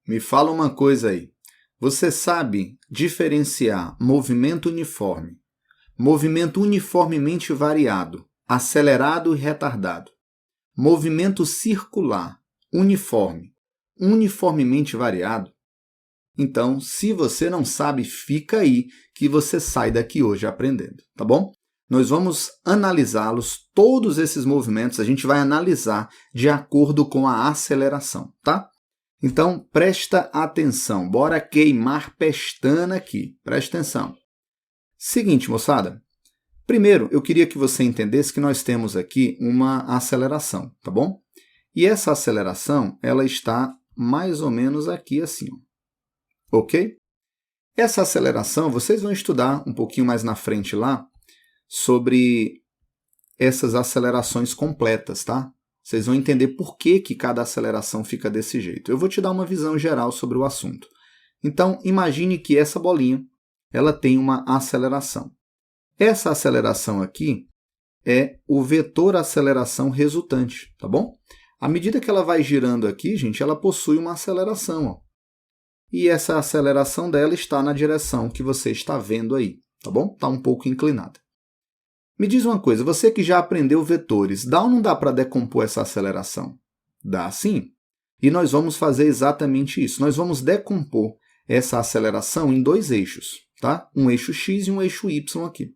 me fala uma coisa aí. Você sabe diferenciar movimento uniforme, movimento uniformemente variado, acelerado e retardado, movimento circular, uniforme, uniformemente variado? Então, se você não sabe, fica aí que você sai daqui hoje aprendendo, tá bom? Nós vamos analisá-los, todos esses movimentos, a gente vai analisar de acordo com a aceleração, tá? Então, presta atenção, bora queimar pestana aqui, presta atenção. Seguinte, moçada, primeiro eu queria que você entendesse que nós temos aqui uma aceleração, tá bom? E essa aceleração, ela está mais ou menos aqui assim, ó. Ok? Essa aceleração, vocês vão estudar um pouquinho mais na frente lá sobre essas acelerações completas, tá? Vocês vão entender por que cada aceleração fica desse jeito. Eu vou te dar uma visão geral sobre o assunto. Então, imagine que essa bolinha, ela tem uma aceleração. Essa aceleração aqui é o vetor aceleração resultante, tá bom? À medida que ela vai girando aqui, gente, ela possui uma aceleração, ó. E essa aceleração dela está na direção que você está vendo aí, tá bom? Está um pouco inclinada. Me diz uma coisa, você que já aprendeu vetores, dá ou não dá para decompor essa aceleração? Dá sim. E nós vamos fazer exatamente isso. Nós vamos decompor essa aceleração em dois eixos, tá? Um eixo x e um eixo y aqui.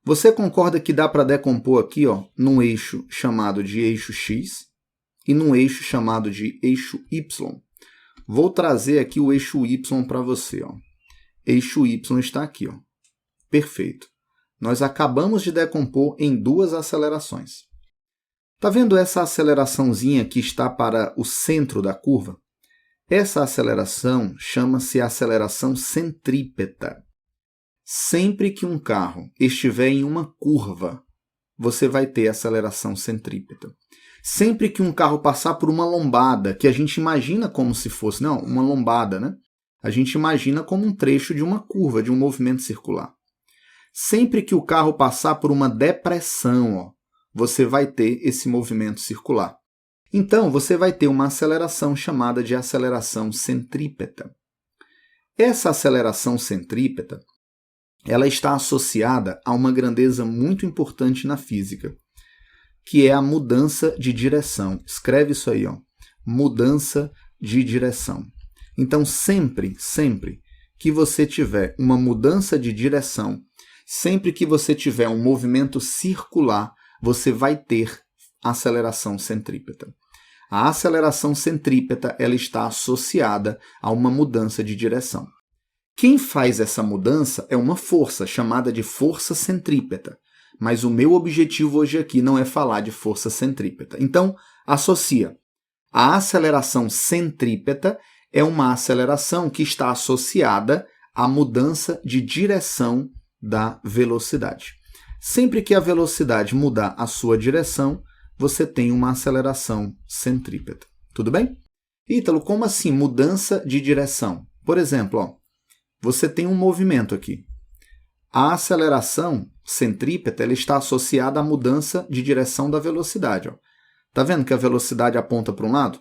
Você concorda que dá para decompor aqui, ó, num eixo chamado de eixo x e num eixo chamado de eixo y? Vou trazer aqui o eixo y para você, ó. Eixo y está aqui, ó. Perfeito. Nós acabamos de decompor em duas acelerações. Está vendo essa aceleraçãozinha que está para o centro da curva? Essa aceleração chama-se aceleração centrípeta. Sempre que um carro estiver em uma curva, você vai ter aceleração centrípeta. Sempre que um carro passar por uma lombada, que a gente imagina como se fosse, não, uma lombada, né? A gente imagina como um trecho de uma curva, de um movimento circular. Sempre que o carro passar por uma depressão, ó, você vai ter esse movimento circular. Então, você vai ter uma aceleração chamada de aceleração centrípeta. Essa aceleração centrípeta, ela está associada a uma grandeza muito importante na física, que é a mudança de direção. Escreve isso aí, ó. Mudança de direção. Então, sempre que você tiver uma mudança de direção, sempre que você tiver um movimento circular, você vai ter aceleração centrípeta. A aceleração centrípeta, ela está associada a uma mudança de direção. Quem faz essa mudança é uma força chamada de força centrípeta. Mas o meu objetivo hoje aqui não é falar de força centrípeta. Então, associa. A aceleração centrípeta é uma aceleração que está associada à mudança de direção da velocidade. Sempre que a velocidade mudar a sua direção, você tem uma aceleração centrípeta. Tudo bem? Ítalo, como assim mudança de direção? Por exemplo, ó, você tem um movimento aqui. A aceleração centrípeta ela está associada à mudança de direção da velocidade. Está vendo que a velocidade aponta para um lado?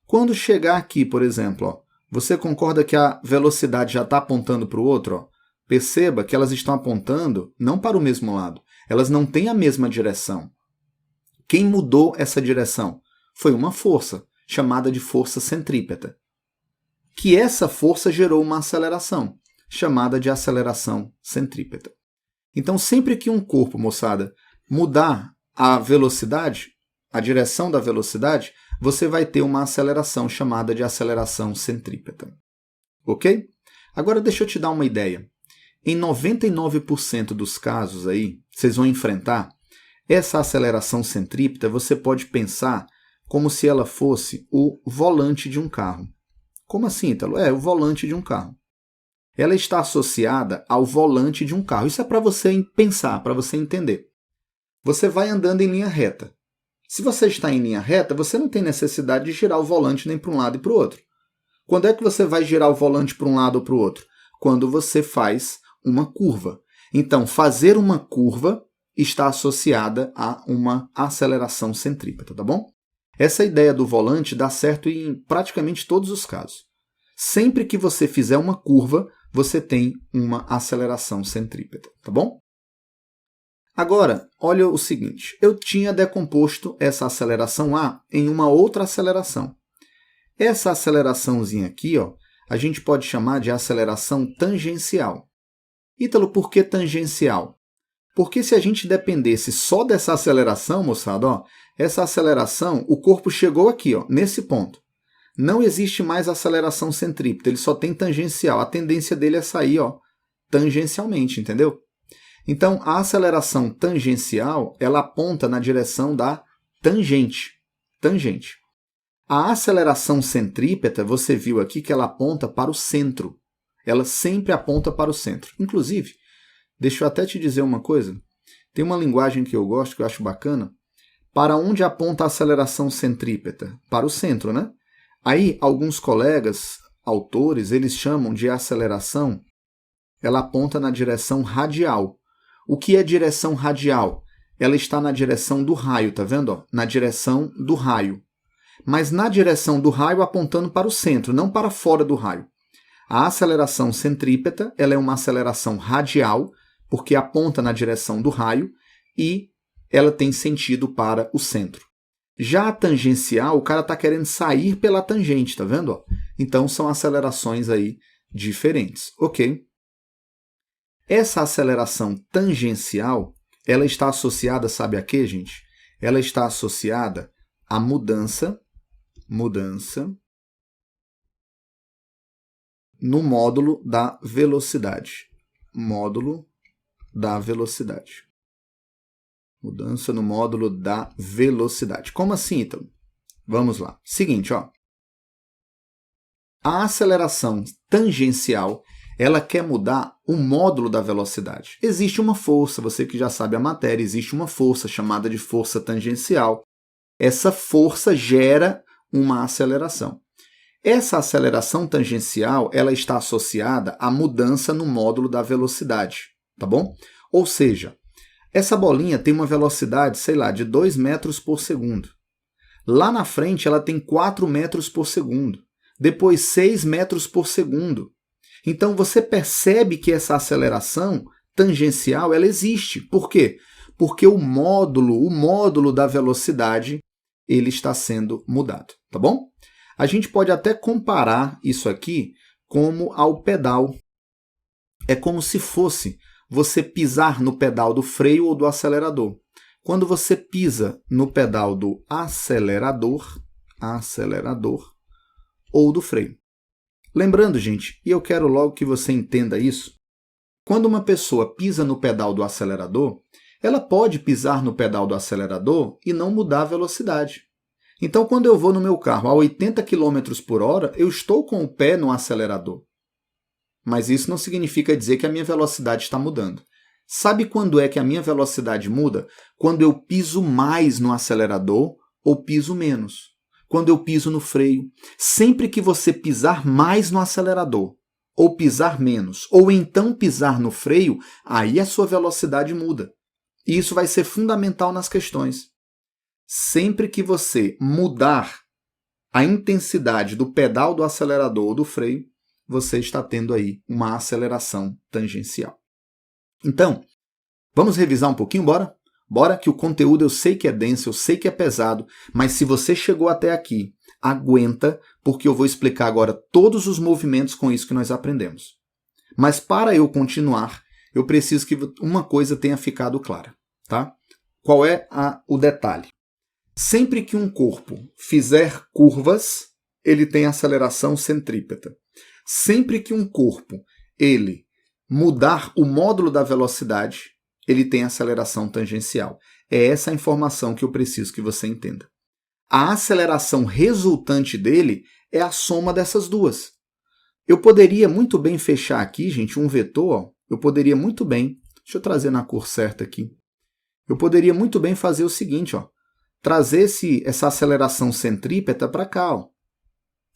Quando chegar aqui, por exemplo, ó, você concorda que a velocidade já está apontando para o outro? Ó? Perceba que elas estão apontando não para o mesmo lado. Elas não têm a mesma direção. Quem mudou essa direção? Foi uma força, chamada de força centrípeta. Que essa força gerou uma aceleração, chamada de aceleração centrípeta. Então, sempre que um corpo, moçada, mudar a velocidade, a direção da velocidade, você vai ter uma aceleração chamada de aceleração centrípeta. Ok? Agora, deixa eu te dar uma ideia. Em 99% dos casos aí, vocês vão enfrentar essa aceleração centrípeta, você pode pensar como se ela fosse o volante de um carro. Como assim, Ítalo? É, o volante de um carro. Ela está associada ao volante de um carro. Isso é para você pensar, para você entender. Você vai andando em linha reta. Se você está em linha reta, você não tem necessidade de girar o volante nem para um lado e para o outro. Quando é que você vai girar o volante para um lado ou para o outro? Quando você faz uma curva. Então, fazer uma curva está associada a uma aceleração centrípeta, tá bom? Essa ideia do volante dá certo em praticamente todos os casos. Sempre que você fizer uma curva, você tem uma aceleração centrípeta, tá bom? Agora, olha o seguinte, eu tinha decomposto essa aceleração A em uma outra aceleração. Essa aceleraçãozinha aqui, ó, a gente pode chamar de aceleração tangencial. Ítalo, por que tangencial? Porque se a gente dependesse só dessa aceleração, moçada, ó, essa aceleração, o corpo chegou aqui, ó, nesse ponto. Não existe mais aceleração centrípeta, ele só tem tangencial. A tendência dele é sair, ó, tangencialmente, entendeu? Então, a aceleração tangencial, ela aponta na direção da tangente. Tangente. A aceleração centrípeta, você viu aqui que ela aponta para o centro. Ela sempre aponta para o centro. Inclusive, deixa eu até te dizer uma coisa. Tem uma linguagem que eu gosto, que eu acho bacana. Para onde aponta a aceleração centrípeta? Para o centro, né? Aí, alguns colegas, autores, eles chamam de aceleração, ela aponta na direção radial. O que é direção radial? Ela está na direção do raio, tá vendo? Ó? Na direção do raio. Mas na direção do raio apontando para o centro, não para fora do raio. A aceleração centrípeta, ela é uma aceleração radial, porque aponta na direção do raio e ela tem sentido para o centro. Já a tangencial, o cara está querendo sair pela tangente, tá vendo? Ó? Então são acelerações aí diferentes, ok? Essa aceleração tangencial, ela está associada, sabe a quê, gente? Ela está associada à mudança no módulo da velocidade. Módulo da velocidade. Mudança no módulo da velocidade. Como assim, então? Vamos lá. Seguinte, ó. A aceleração tangencial, ela quer mudar o módulo da velocidade. Existe uma força, você que já sabe a matéria, existe uma força chamada de força tangencial. Essa força gera uma aceleração. Essa aceleração tangencial, ela está associada à mudança no módulo da velocidade, tá bom? Ou seja, essa bolinha tem uma velocidade, sei lá, de 2 metros por segundo. Lá na frente ela tem 4 metros por segundo. Depois 6 metros por segundo. Então você percebe que essa aceleração tangencial ela existe. Por quê? Porque o módulo da velocidade ele está sendo mudado, tá bom? A gente pode até comparar isso aqui como ao pedal. É como se fosse você pisar no pedal do freio ou do acelerador. Quando você pisa no pedal do acelerador ou do freio. Lembrando, gente, e eu quero logo que você entenda isso, quando uma pessoa pisa no pedal do acelerador, ela pode pisar no pedal do acelerador e não mudar a velocidade. Então, quando eu vou no meu carro a 80 km por hora, eu estou com o pé no acelerador. Mas isso não significa dizer que a minha velocidade está mudando. Sabe quando é que a minha velocidade muda? Quando eu piso mais no acelerador ou piso menos. Quando eu piso no freio. Sempre que você pisar mais no acelerador, ou pisar menos, ou então pisar no freio, aí a sua velocidade muda. E isso vai ser fundamental nas questões. Sempre que você mudar a intensidade do pedal do acelerador ou do freio, você está tendo aí uma aceleração tangencial. Então, vamos revisar um pouquinho, bora? Bora que o conteúdo eu sei que é denso, eu sei que é pesado, mas se você chegou até aqui, aguenta, porque eu vou explicar agora todos os movimentos com isso que nós aprendemos. Mas para eu continuar, eu preciso que uma coisa tenha ficado clara, tá? Qual é o detalhe? Sempre que um corpo fizer curvas, ele tem aceleração centrípeta. Sempre que um corpo ele mudar o módulo da velocidade, ele tem aceleração tangencial. É essa a informação que eu preciso que você entenda. A aceleração resultante dele é a soma dessas duas. Eu poderia muito bem fechar aqui, gente, um vetor. Ó. Eu poderia muito bem, deixa eu trazer na cor certa aqui. Eu poderia muito bem fazer o seguinte, ó, trazer essa aceleração centrípeta para cá. Ó.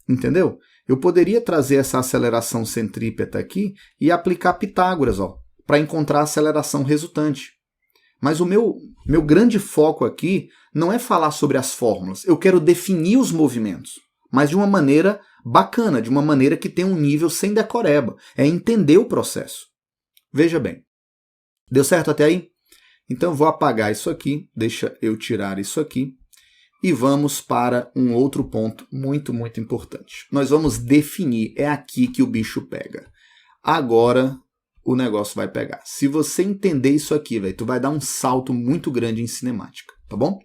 Entendeu? Eu poderia trazer essa aceleração centrípeta aqui e aplicar Pitágoras, ó, para encontrar a aceleração resultante. Mas o meu grande foco aqui não é falar sobre as fórmulas. Eu quero definir os movimentos, mas de uma maneira bacana, de uma maneira que tem um nível sem decoreba. É entender o processo. Veja bem. Deu certo até aí? Então eu vou apagar isso aqui, deixa eu tirar isso aqui, e vamos para um outro ponto muito, muito importante. Nós vamos definir, é aqui que o bicho pega. Agora o negócio vai pegar. Se você entender isso aqui, véio, tu vai dar um salto muito grande em cinemática, tá bom?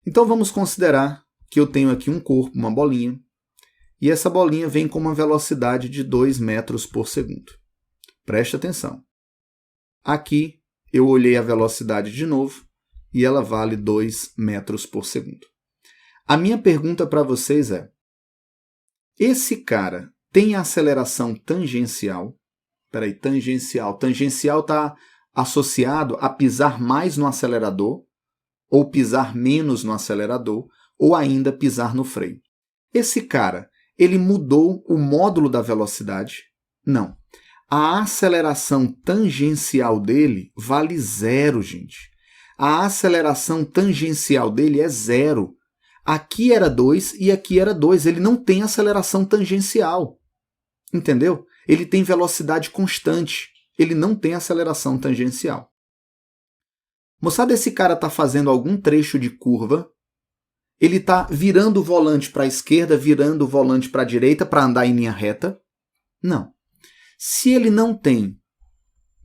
Então vamos considerar que eu tenho aqui um corpo, uma bolinha, e essa bolinha vem com uma velocidade de 2 metros por segundo. Preste atenção. Aqui eu olhei a velocidade de novo e ela vale 2 metros por segundo. A minha pergunta para vocês é: esse cara tem aceleração tangencial? Peraí, tangencial. Tangencial está associado a pisar mais no acelerador, ou pisar menos no acelerador, ou ainda pisar no freio. Esse cara, ele mudou o módulo da velocidade? Não. A aceleração tangencial dele vale 0, gente. A aceleração tangencial dele é 0. Aqui era 2 e aqui era 2. Ele não tem aceleração tangencial. Entendeu? Ele tem velocidade constante. Ele não tem aceleração tangencial. Moçada, esse cara está fazendo algum trecho de curva. Ele está virando o volante para a esquerda, virando o volante para a direita para andar em linha reta? Não. Se ele não tem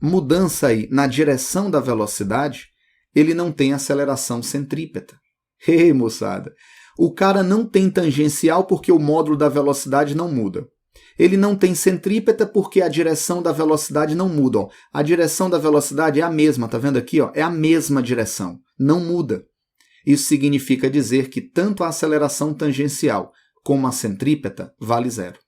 mudança aí na direção da velocidade, ele não tem aceleração centrípeta. Ei, moçada, o cara não tem tangencial porque o módulo da velocidade não muda. Ele não tem centrípeta porque a direção da velocidade não muda. Ó. A direção da velocidade é a mesma, tá vendo aqui? Ó? É a mesma direção, não muda. Isso significa dizer que tanto a aceleração tangencial como a centrípeta vale 0.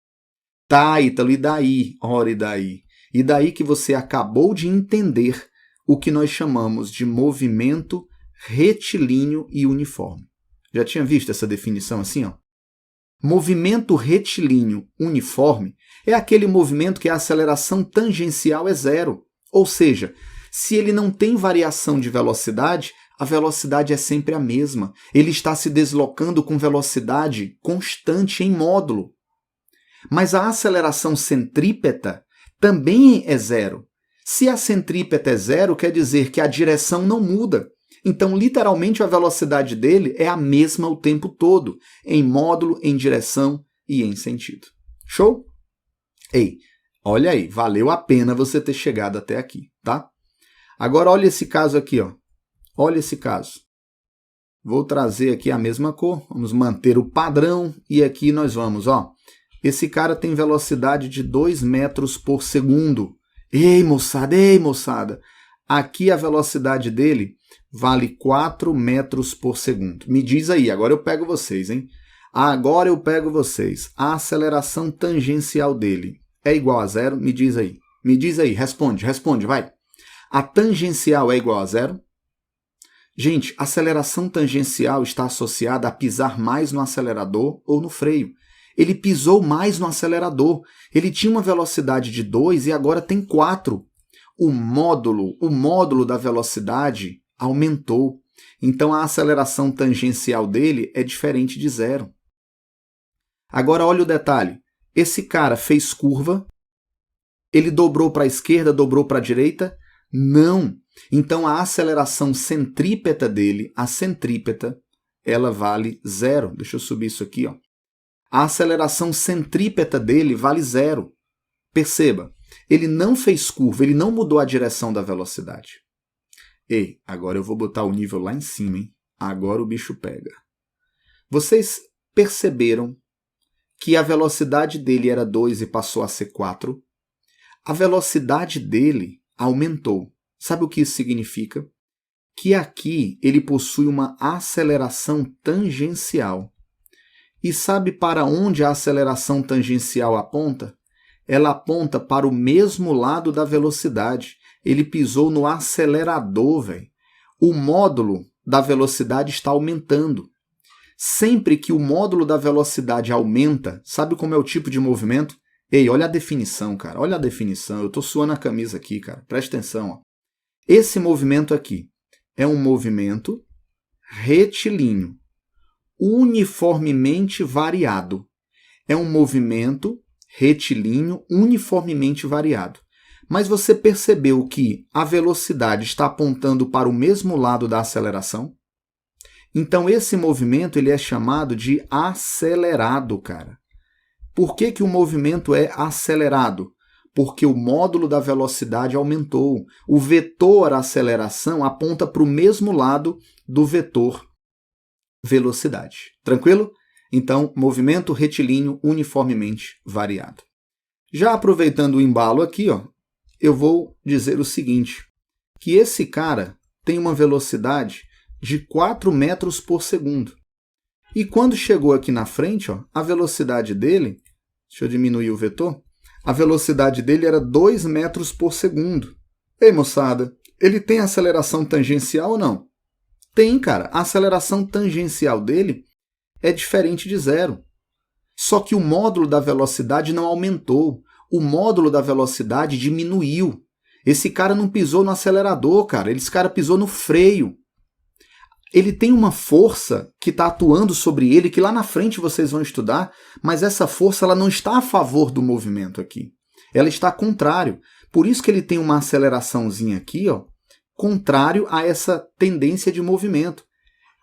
Tá, Ítalo, e daí? Ora, e daí? E daí que você acabou de entender o que nós chamamos de movimento retilíneo e uniforme. Já tinha visto essa definição assim, ó? Movimento retilíneo uniforme é aquele movimento que a aceleração tangencial é 0. Ou seja, se ele não tem variação de velocidade, a velocidade é sempre a mesma. Ele está se deslocando com velocidade constante em módulo. Mas a aceleração centrípeta também é 0. Se a centrípeta é 0, quer dizer que a direção não muda. Então, literalmente, a velocidade dele é a mesma o tempo todo, em módulo, em direção e em sentido. Show? Ei, olha aí, valeu a pena você ter chegado até aqui, tá? Agora, olha esse caso aqui, ó. Olha esse caso. Vou trazer aqui a mesma cor, vamos manter o padrão e aqui nós vamos, ó. Esse cara tem velocidade de 2 metros por segundo. Ei, moçada! Aqui a velocidade dele vale 4 metros por segundo. Me diz aí, agora eu pego vocês, hein? Agora eu pego vocês. A aceleração tangencial dele é igual a 0? Me diz aí. Me diz aí, responde, vai. A tangencial é igual a 0? Gente, aceleração tangencial está associada a pisar mais no acelerador ou no freio. Ele pisou mais no acelerador. Ele tinha uma velocidade de 2 e agora tem 4. O módulo da velocidade aumentou. Então a aceleração tangencial dele é diferente de 0. Agora olha o detalhe. Esse cara fez curva. Ele dobrou para a esquerda, dobrou para a direita? Não. Então a aceleração centrípeta dele, a centrípeta, ela vale 0. Deixa eu subir isso aqui, ó. A aceleração centrípeta dele vale 0. Perceba, ele não fez curva, ele não mudou a direção da velocidade. Ei, agora eu vou botar o nível lá em cima, hein? Agora o bicho pega. Vocês perceberam que a velocidade dele era 2 e passou a ser 4? A velocidade dele aumentou. Sabe o que isso significa? Que aqui ele possui uma aceleração tangencial. E sabe para onde a aceleração tangencial aponta? Ela aponta para o mesmo lado da velocidade. Ele pisou no acelerador, velho. O módulo da velocidade está aumentando. Sempre que o módulo da velocidade aumenta, sabe como é o tipo de movimento? Ei, olha a definição, cara. Olha a definição. Eu estou suando a camisa aqui, cara. Presta atenção. Ó. Esse movimento aqui é um movimento retilíneo, uniformemente variado. É um movimento retilíneo uniformemente variado. Mas você percebeu que a velocidade está apontando para o mesmo lado da aceleração? Então esse movimento ele é chamado de acelerado, cara. Por que o movimento é acelerado? Porque o módulo da velocidade aumentou. O vetor aceleração aponta para o mesmo lado do vetor velocidade. Tranquilo? Então, movimento retilíneo uniformemente variado. Já aproveitando o embalo aqui, eu vou dizer o seguinte, que esse cara tem uma velocidade de 4 metros por segundo. E quando chegou aqui na frente, a velocidade dele, deixa eu diminuir o vetor, a velocidade dele era 2 metros por segundo. Ei, moçada, ele tem aceleração tangencial ou não? Tem, cara. A aceleração tangencial dele é diferente de zero. Só que o módulo da velocidade não aumentou. O módulo da velocidade diminuiu. Esse cara não pisou no acelerador, cara. Esse cara pisou no freio. Ele tem uma força que está atuando sobre ele, que lá na frente vocês vão estudar, mas essa força ela não está a favor do movimento aqui. Ela está contrário. Por isso que ele tem uma aceleraçãozinha aqui, contrário a essa tendência de movimento.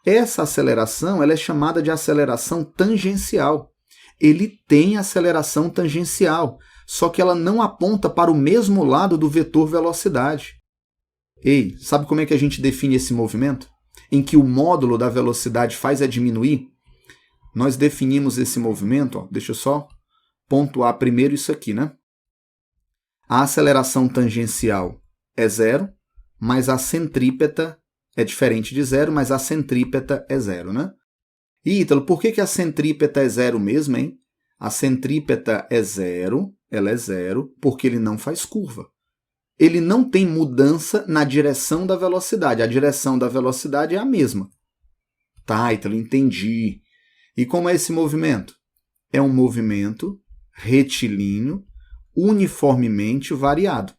Essa aceleração ela é chamada de aceleração tangencial. Ele tem aceleração tangencial, só que ela não aponta para o mesmo lado do vetor velocidade. Ei, sabe como é que a gente define esse movimento? Em que o módulo da velocidade faz a diminuir? Nós definimos esse movimento, deixa eu só pontuar primeiro isso aqui, né? A aceleração tangencial é zero, mas a centrípeta é diferente de zero, mas a centrípeta é zero, né? E, Ítalo, por que a centrípeta é zero mesmo, hein? A centrípeta é zero, ela é zero, porque ele não faz curva. Ele não tem mudança na direção da velocidade. A direção da velocidade é a mesma. Tá, Ítalo, entendi. E como é esse movimento? É um movimento retilíneo, uniformemente variado.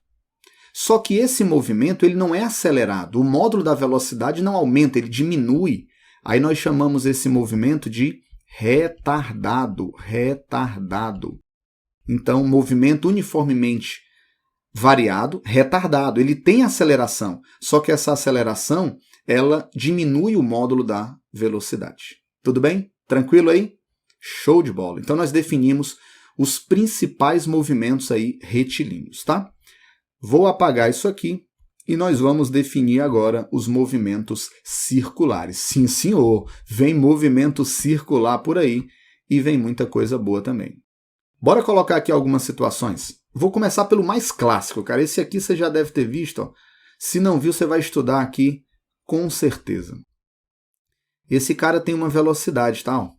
Só que esse movimento ele não é acelerado. O módulo da velocidade não aumenta, ele diminui. Aí nós chamamos esse movimento de retardado. Retardado. Então, movimento uniformemente variado, retardado. Ele tem aceleração, só que essa aceleração ela diminui o módulo da velocidade. Tudo bem? Tranquilo aí? Show de bola. Então nós definimos os principais movimentos aí retilíneos, tá? Vou apagar isso aqui e nós vamos definir agora os movimentos circulares. Sim, senhor, vem movimento circular por aí e vem muita coisa boa também. Bora colocar aqui algumas situações. Vou começar pelo mais clássico, cara. Esse aqui você já deve ter visto. Se não viu, você vai estudar aqui com certeza. Esse cara tem uma velocidade, tá?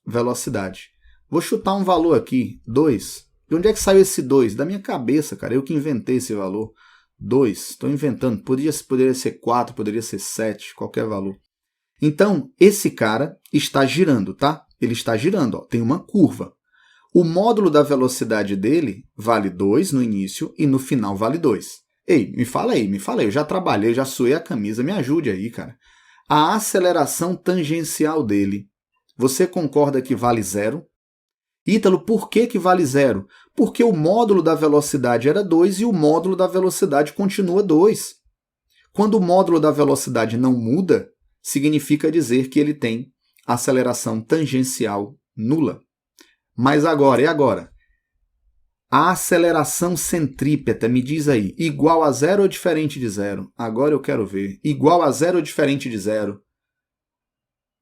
Velocidade. Vou chutar um valor aqui, 2. De onde é que saiu esse 2? Da minha cabeça, cara. Eu que inventei esse valor. 2. Estou inventando. Poderia ser 4, poderia ser 7, qualquer valor. Então, esse cara está girando, tá? Ele está girando, tem uma curva. O módulo da velocidade dele vale 2 no início e no final vale 2. Ei, me fala aí, eu já trabalhei, já suei a camisa, me ajude aí, cara. A aceleração tangencial dele, você concorda que vale 0? Ítalo, por que vale 0? Porque o módulo da velocidade era 2 e o módulo da velocidade continua 2. Quando o módulo da velocidade não muda, significa dizer que ele tem aceleração tangencial nula. Mas agora, e agora? A aceleração centrípeta, me diz aí, igual a 0 ou diferente de 0? Agora eu quero ver. Igual a 0 ou diferente de 0?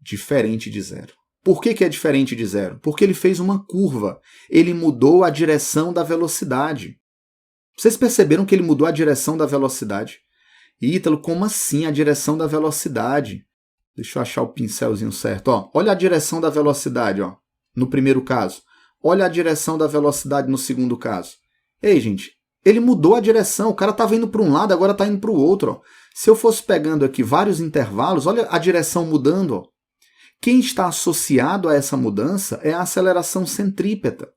Diferente de 0. Por que é diferente de 0? Porque ele fez uma curva. Ele mudou a direção da velocidade. Vocês perceberam que ele mudou a direção da velocidade? Ítalo, como assim a direção da velocidade? Deixa eu achar o pincelzinho certo. Olha a direção da velocidade, no primeiro caso. Olha a direção da velocidade no segundo caso. Ei, gente, ele mudou a direção. O cara estava indo para um lado, agora está indo para o outro. Se eu fosse pegando aqui vários intervalos, olha a direção mudando. Quem está associado a essa mudança é a aceleração centrípeta.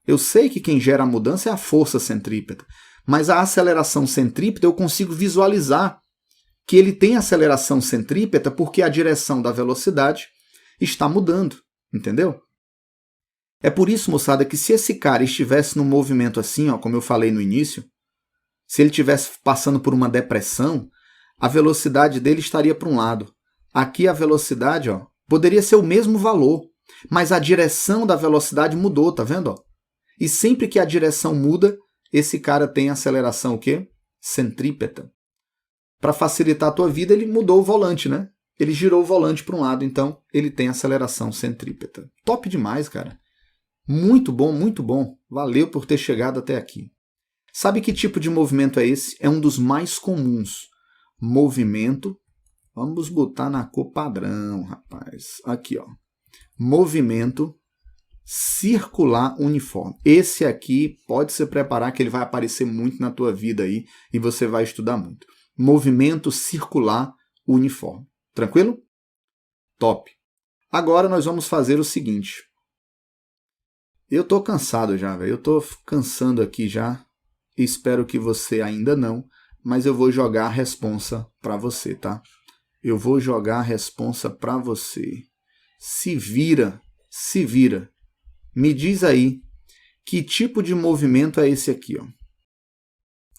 Eu sei que quem gera a mudança é a força centrípeta, mas a aceleração centrípeta eu consigo visualizar que ele tem aceleração centrípeta porque a direção da velocidade está mudando, entendeu? É por isso, moçada, que se esse cara estivesse num movimento assim, ó, como eu falei no início, se ele estivesse passando por uma depressão, a velocidade dele estaria para um lado. Aqui a velocidade, ó, poderia ser o mesmo valor, mas a direção da velocidade mudou, tá vendo? Ó? E sempre que a direção muda, esse cara tem aceleração o quê? Centrípeta. Para facilitar a tua vida, ele mudou o volante, né? Ele girou o volante para um lado, então ele tem aceleração centrípeta. Top demais, cara. Muito bom, muito bom. Valeu por ter chegado até aqui. Sabe que tipo de movimento é esse? É um dos mais comuns. Movimento, vamos botar na cor padrão, rapaz. Aqui, ó. Movimento circular uniforme. Esse aqui pode se preparar que ele vai aparecer muito na tua vida aí e você vai estudar muito. Movimento circular uniforme. Tranquilo? Top. Agora nós vamos fazer o seguinte. Eu tô cansado já, velho. Eu tô cansando aqui já. Espero que você ainda não, mas eu vou jogar a responsa para você, tá? Eu vou jogar a responsa para você. Se vira, se vira. Me diz aí, que tipo de movimento é esse aqui, ó?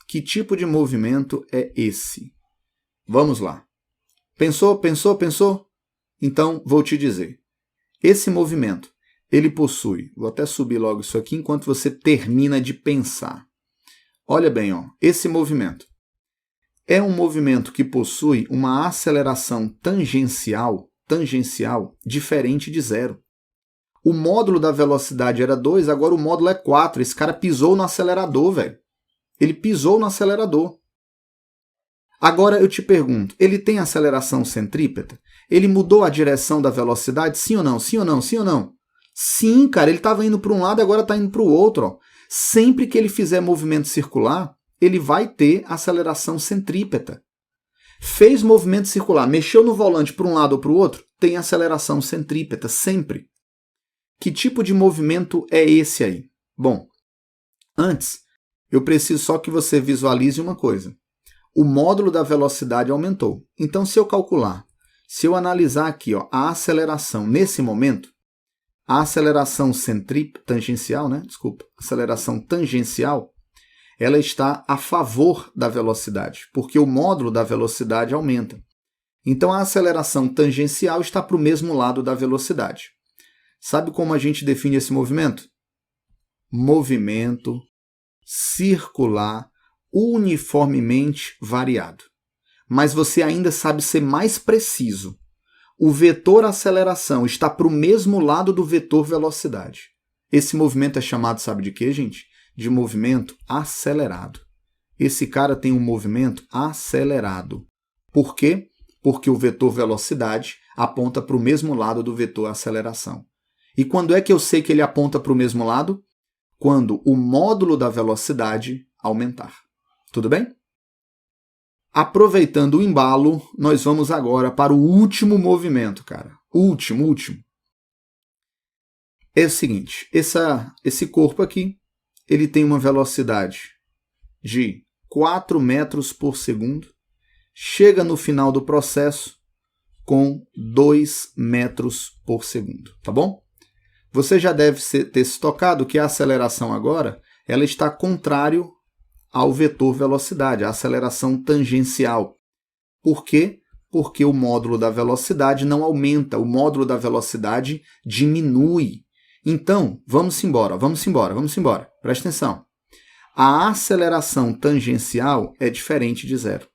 Que tipo de movimento é esse? Vamos lá. Pensou, pensou, pensou? Então, vou te dizer. Esse movimento, ele possui... Vou até subir logo isso aqui enquanto você termina de pensar. Olha bem, ó, esse movimento é um movimento que possui uma aceleração tangencial diferente de zero. O módulo da velocidade era 2, agora o módulo é 4. Esse cara pisou no acelerador, velho. Ele pisou no acelerador. Agora eu te pergunto, ele tem aceleração centrípeta? Ele mudou a direção da velocidade? Sim ou não? Sim ou não? Sim ou não? Sim, cara, ele estava indo para um lado e agora está indo para o outro. Ó. Sempre que ele fizer movimento circular, ele vai ter aceleração centrípeta. Fez movimento circular, mexeu no volante para um lado ou para o outro, tem aceleração centrípeta, sempre. Que tipo de movimento é esse aí? Bom, antes, eu preciso só que você visualize uma coisa. O módulo da velocidade aumentou. Então, se eu calcular, se eu analisar aqui ó, a aceleração nesse momento, a aceleração tangencial, né? Desculpa, aceleração tangencial, ela está a favor da velocidade, porque o módulo da velocidade aumenta. Então, a aceleração tangencial está para o mesmo lado da velocidade. Sabe como a gente define esse movimento? Movimento circular uniformemente variado. Mas você ainda sabe ser mais preciso. O vetor aceleração está para o mesmo lado do vetor velocidade. Esse movimento é chamado, sabe de quê, gente? De movimento acelerado. Esse cara tem um movimento acelerado. Por quê? Porque o vetor velocidade aponta para o mesmo lado do vetor aceleração. E quando é que eu sei que ele aponta para o mesmo lado? Quando o módulo da velocidade aumentar. Tudo bem? Aproveitando o embalo, nós vamos agora para o último movimento, cara. Último. É o seguinte, esse corpo aqui, ele tem uma velocidade de 4 metros por segundo, chega no final do processo com 2 metros por segundo, tá bom? Você já deve ter se tocado que a aceleração agora, ela está contrário ao vetor velocidade, a aceleração tangencial. Por quê? Porque o módulo da velocidade não aumenta, o módulo da velocidade diminui. Então, vamos embora. Presta atenção. A aceleração tangencial é diferente de zero.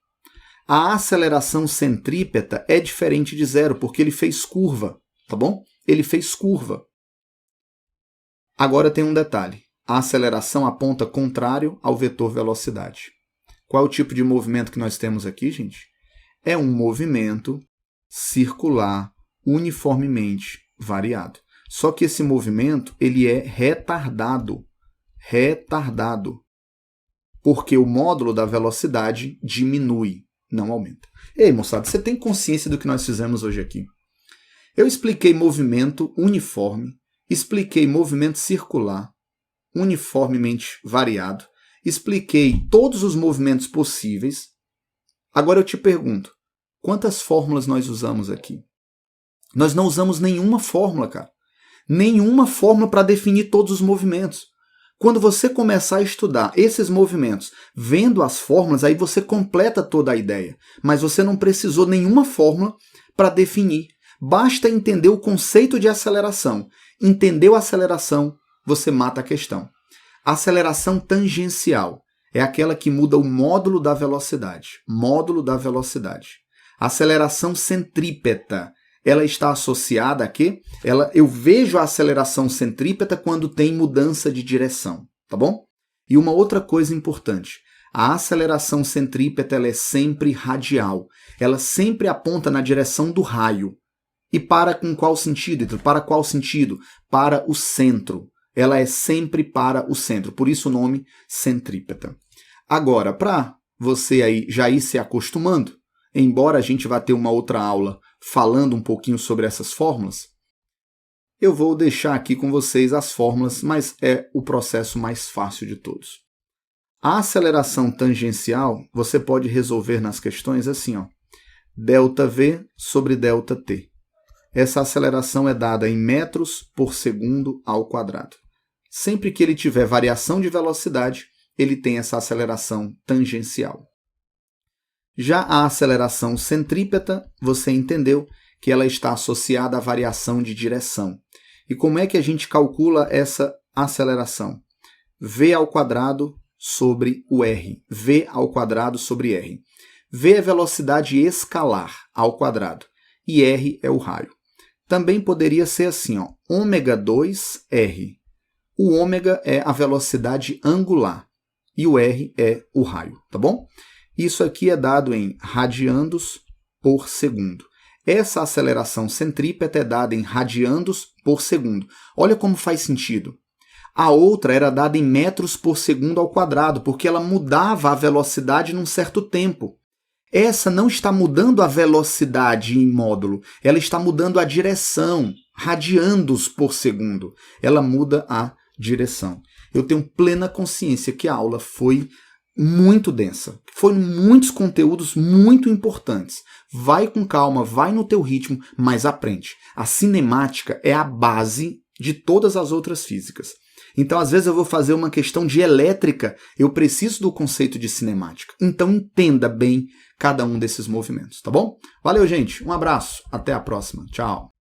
A aceleração centrípeta é diferente de zero, porque ele fez curva, tá bom? Ele fez curva. Agora tem um detalhe. A aceleração aponta contrário ao vetor velocidade. Qual é o tipo de movimento que nós temos aqui, gente? É um movimento circular uniformemente variado. Só que esse movimento ele é retardado. Porque o módulo da velocidade diminui, não aumenta. Ei, moçada, você tem consciência do que nós fizemos hoje aqui? Eu expliquei movimento uniforme, expliquei movimento circular, uniformemente variado, expliquei todos os movimentos possíveis. Agora eu te pergunto, Quantas fórmulas nós usamos aqui? Nós não usamos nenhuma fórmula, cara. Nenhuma fórmula para definir todos os movimentos. Quando você começar a estudar esses movimentos, vendo as fórmulas, aí você completa toda a ideia. Mas você não precisou nenhuma fórmula para definir. Basta entender o conceito de aceleração. Entendeu a aceleração, você mata a questão. A aceleração tangencial é aquela que muda o módulo da velocidade. Módulo da velocidade. A aceleração centrípeta, ela está associada a quê? Eu vejo a aceleração centrípeta quando tem mudança de direção, tá bom? E uma outra coisa importante, a aceleração centrípeta ela é sempre radial. Ela sempre aponta na direção do raio. E para com qual sentido? Para qual sentido? Para o centro. Ela é sempre para o centro, por isso o nome centrípeta. Agora, para você aí já ir se acostumando, embora a gente vá ter uma outra aula falando um pouquinho sobre essas fórmulas, eu vou deixar aqui com vocês as fórmulas, mas é o processo mais fácil de todos. A aceleração tangencial você pode resolver nas questões assim, ó, ΔV sobre ΔT. Essa aceleração é dada em metros por segundo ao quadrado. Sempre que ele tiver variação de velocidade, ele tem essa aceleração tangencial. Já a aceleração centrípeta, você entendeu que ela está associada à variação de direção. E como é que a gente calcula essa aceleração? V ao quadrado sobre o R. V ao quadrado sobre R. V é velocidade escalar ao quadrado e R é o raio. Também poderia ser assim, ó, ω2R. O ômega é a velocidade angular e o R é o raio, tá bom? Isso aqui é dado em radiandos por segundo. Essa aceleração centrípeta é dada em radiandos por segundo. Olha como faz sentido. A outra era dada em metros por segundo ao quadrado, porque ela mudava a velocidade num certo tempo. Essa não está mudando a velocidade em módulo, ela está mudando a direção, radiandos por segundo. Ela muda a direção. Eu tenho plena consciência que a aula foi muito densa. Foram muitos conteúdos muito importantes. Vai com calma, vai no teu ritmo, mas aprende. A cinemática é a base de todas as outras físicas. Então, às vezes eu vou fazer uma questão de elétrica, eu preciso do conceito de cinemática. Então, entenda bem cada um desses movimentos, tá bom? Valeu, gente. Um abraço. Até a próxima. Tchau.